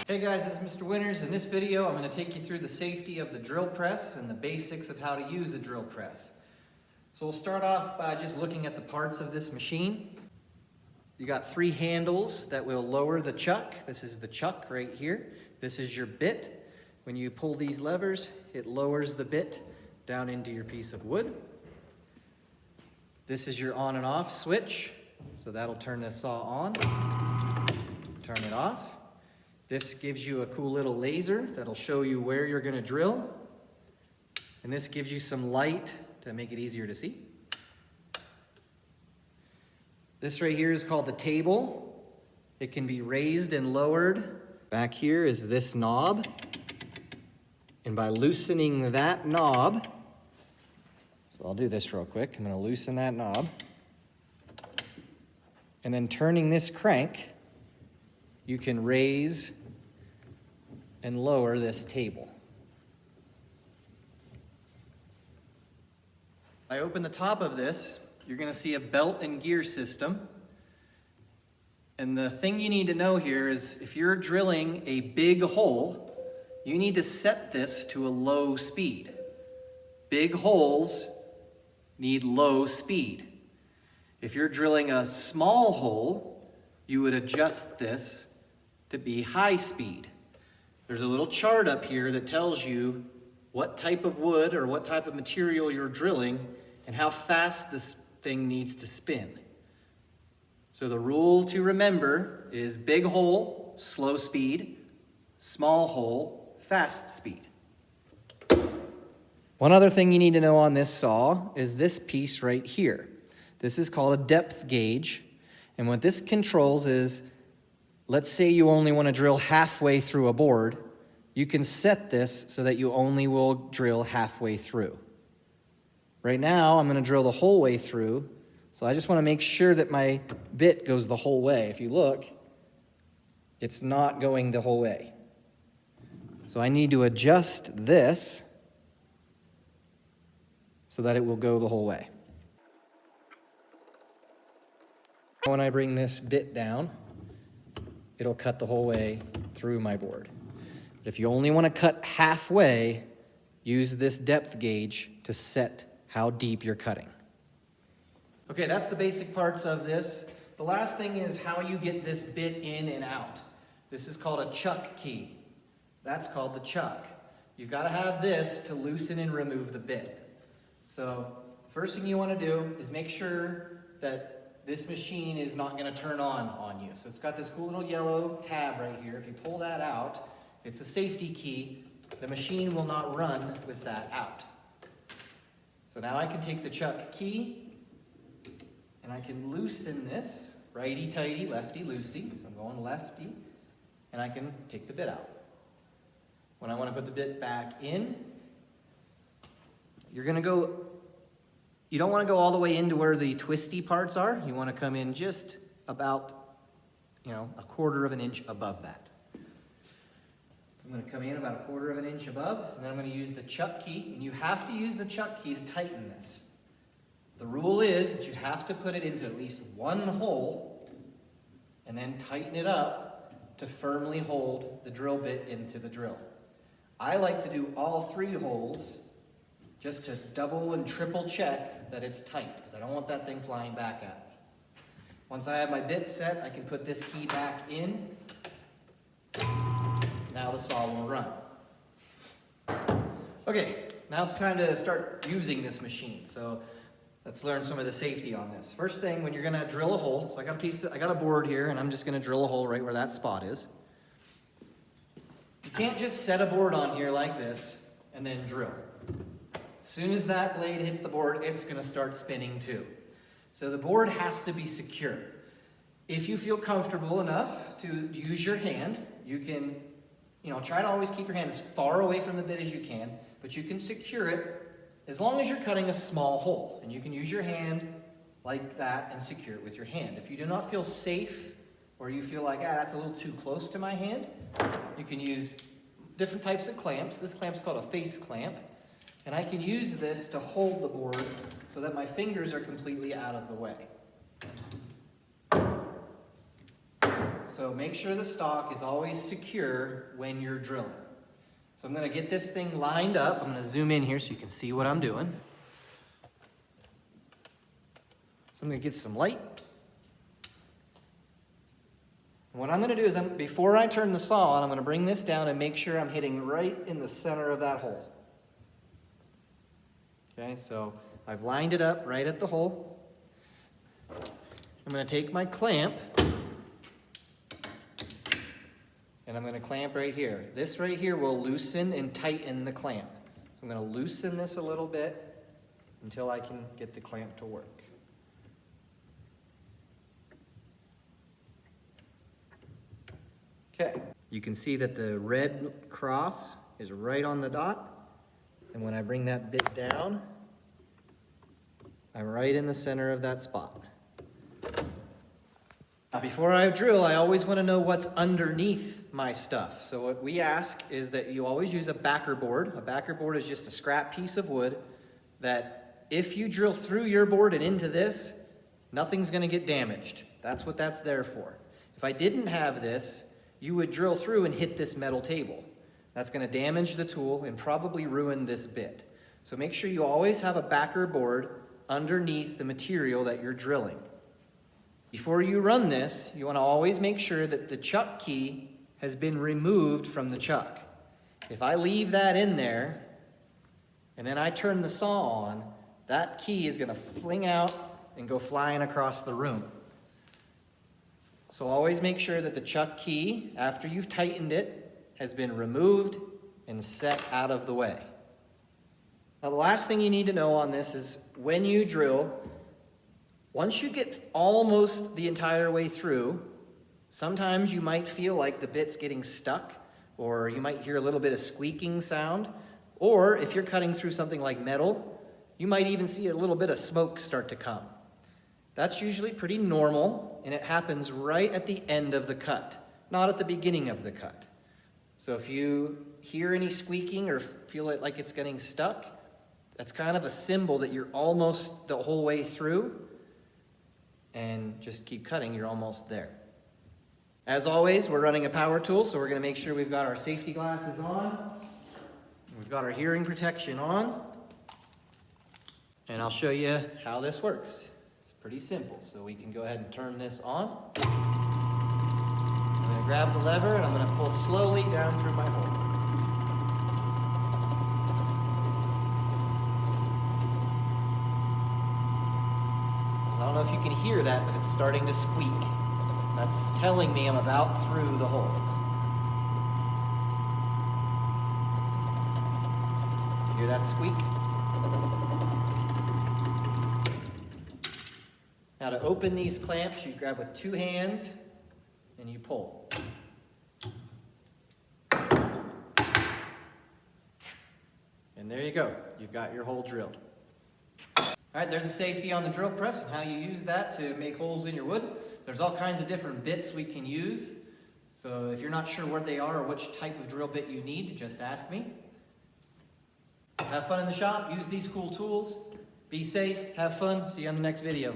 Hey guys, this is Mr. Winters. In this video, I'm going to take you through the safety of the drill press and the basics of how to use a drill press. So we'll start off by just looking at the parts of this machine. You got 3 handles that will lower the chuck. This is the chuck right here. This is your bit. When you pull these levers, it lowers the bit down into your piece of wood. This is your on and off switch. So that'll turn the saw on, turn it off. This gives you a cool little laser that'll show you where you're going to drill. And this gives you some light to make it easier to see. This right here is called the table. It can be raised and lowered. Back here is this knob. And by loosening that knob, so I'll do this real quick. I'm going to loosen that knob. And then turning this crank, you can raise and lower this table. I open the top of this, you're going to see a belt and gear system. And the thing you need to know here is if you're drilling a big hole, you need to set this to a low speed. Big holes need low speed. If you're drilling a small hole, you would adjust this to be high speed. There's a little chart up here that tells you what type of wood or what type of material you're drilling and how fast this thing needs to spin. So the rule to remember is big hole, slow speed, small hole, fast speed. One other thing you need to know on this saw is this piece right here. This is called a depth gauge. And what this controls is, let's say you only want to drill halfway through a board. You can set this so that you only will drill halfway through. Right now, I'm going to drill the whole way through. So I just want to make sure that my bit goes the whole way. If you look, it's not going the whole way. So I need to adjust this so that it will go the whole way. When I bring this bit down, it'll cut the whole way through my board. But if you only want to cut halfway, use this depth gauge to set how deep you're cutting. Okay, that's the basic parts of this. The last thing is how you get this bit in and out. This is called a chuck key. That's called the chuck. You've got to have this to loosen and remove the bit. So first thing you want to do is make sure that this machine is not going to turn on you. So it's got this cool little yellow tab right here. If you pull that out, it's a safety key. The machine will not run with that out. So now I can take the chuck key and I can loosen this, righty-tighty, lefty-loosey. So I'm going lefty, and I can take the bit out. When I want to put the bit back in, you're going to go. You don't want to go all the way into where the twisty parts are. You want to come in just about, a 1/4 of an inch above that. So I'm going to come in about 1/4 of an inch above, and then I'm going to use the chuck key. And you have to use the chuck key to tighten this. The rule is that you have to put it into at least one hole, and then tighten it up to firmly hold the drill bit into the drill. I like to do all 3 holes, just to double and triple check that it's tight, because I don't want that thing flying back at me. Once I have my bit set, I can put this key back in. Now the saw will run. Okay, now it's time to start using this machine. So let's learn some of the safety on this. First thing, when you're gonna drill a hole, so I got a board here, and I'm just gonna drill a hole right where that spot is. You can't just set a board on here like this and then drill. As soon as that blade hits the board, it's going to start spinning too. So the board has to be secure. If you feel comfortable enough to use your hand, you can, try to always keep your hand as far away from the bit as you can, but you can secure it as long as you're cutting a small hole. And you can use your hand like that and secure it with your hand. If you do not feel safe, or you feel like, that's a little too close to my hand, you can use different types of clamps. This clamp's called a face clamp. And I can use this to hold the board so that my fingers are completely out of the way. So make sure the stock is always secure when you're drilling. So I'm going to get this thing lined up. I'm going to zoom in here so you can see what I'm doing. So I'm going to get some light. And what I'm going to do is, before I turn the saw on, I'm going to bring this down and make sure I'm hitting right in the center of that hole. Okay, so I've lined it up right at the hole. I'm going to take my clamp and I'm going to clamp right here. This right here will loosen and tighten the clamp. So I'm going to loosen this a little bit until I can get the clamp to work. Okay, you can see that the red cross is right on the dot. And when I bring that bit down, I'm right in the center of that spot. Now, before I drill, I always want to know what's underneath my stuff. So what we ask is that you always use a backer board. A backer board is just a scrap piece of wood that if you drill through your board and into this, nothing's going to get damaged. That's what that's there for. If I didn't have this, you would drill through and hit this metal table. That's going to damage the tool and probably ruin this bit. So make sure you always have a backer board underneath the material that you're drilling. Before you run this, you want to always make sure that the chuck key has been removed from the chuck. If I leave that in there and then I turn the saw on, that key is going to fling out and go flying across the room. So always make sure that the chuck key, after you've tightened it, has been removed and set out of the way. Now the last thing you need to know on this is when you drill, once you get almost the entire way through, sometimes you might feel like the bit's getting stuck, or you might hear a little bit of squeaking sound, or if you're cutting through something like metal, you might even see a little bit of smoke start to come. That's usually pretty normal, and it happens right at the end of the cut, not at the beginning of the cut. So if you hear any squeaking or feel it like it's getting stuck, that's kind of a symbol that you're almost the whole way through, and just keep cutting, you're almost there. As always, we're running a power tool, so we're going to make sure we've got our safety glasses on, we've got our hearing protection on, and I'll show you how this works. It's pretty simple, so we can go ahead and turn this on. I'm going to grab the lever and I'm going to pull slowly down through my hole. I don't know if you can hear that, but it's starting to squeak. So that's telling me I'm about through the hole. You hear that squeak? Now to open these clamps, you grab with 2 hands and you pull. And there you go. You've got your hole drilled. All right, there's a safety on the drill press and how you use that to make holes in your wood. There's all kinds of different bits we can use. So if you're not sure what they are or which type of drill bit you need, just ask me. Have fun in the shop. Use these cool tools. Be safe. Have fun. See you on the next video.